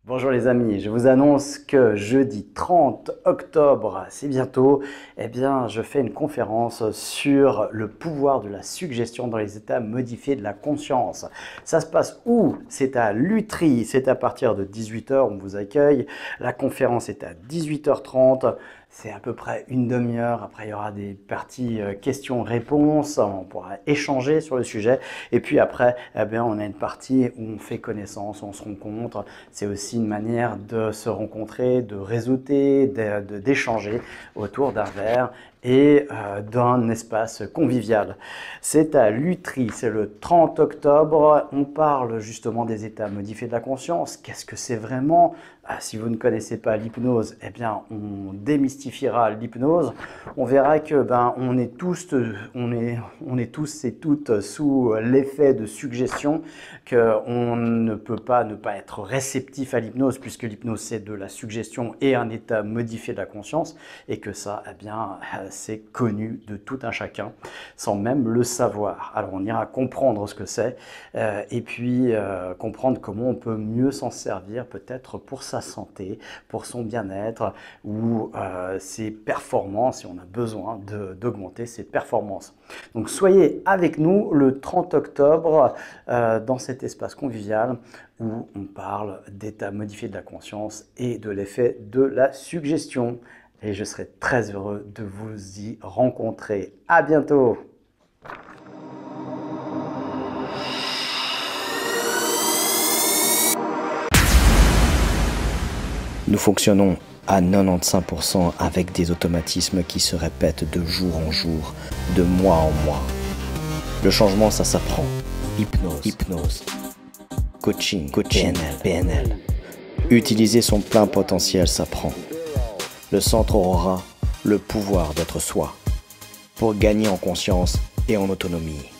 Bonjour les amis, je vous annonce que jeudi 30 octobre, c'est bientôt, je fais une conférence sur le pouvoir de la suggestion dans les états modifiés de la conscience. Ça se passe où? C'est à Lutry, c'est à partir de 18 h, on vous accueille. La conférence est à 18 h 30. C'est à peu près une demi-heure. Après, il y aura des parties questions-réponses. On pourra échanger sur le sujet. Et puis après, on a une partie où on fait connaissance, on se rencontre. C'est aussi une manière de se rencontrer, de réseauter, d'échanger autour d'un verre et d'un espace convivial. C'est à Lutry, c'est le 30 octobre. On parle justement des états modifiés de la conscience. Qu'est-ce que c'est vraiment? Si vous ne connaissez pas l'hypnose, on démystifiera l'hypnose. On verra que on est tous et toutes sous l'effet de suggestion, qu'on ne peut pas ne pas être réceptif à l'hypnose, puisque l'hypnose c'est de la suggestion et un état modifié de la conscience, et que ça, c'est connu de tout un chacun, sans même le savoir. Alors on ira comprendre ce que c'est, et puis comprendre comment on peut mieux s'en servir, peut-être pour sa santé, pour son bien-être, ou ses performances, si on a besoin d'augmenter ses performances. Donc soyez avec nous le 30 octobre dans cet espace convivial où on parle d'état modifié de la conscience et de l'effet de la suggestion. Et je serai très heureux de vous y rencontrer. À bientôt! Nous fonctionnons à 95% avec des automatismes qui se répètent de jour en jour, de mois en mois. Le changement, ça s'apprend. Hypnose, coaching, PNL. Utiliser son plein potentiel s'apprend. Le centre aura le pouvoir d'être soi, pour gagner en conscience et en autonomie.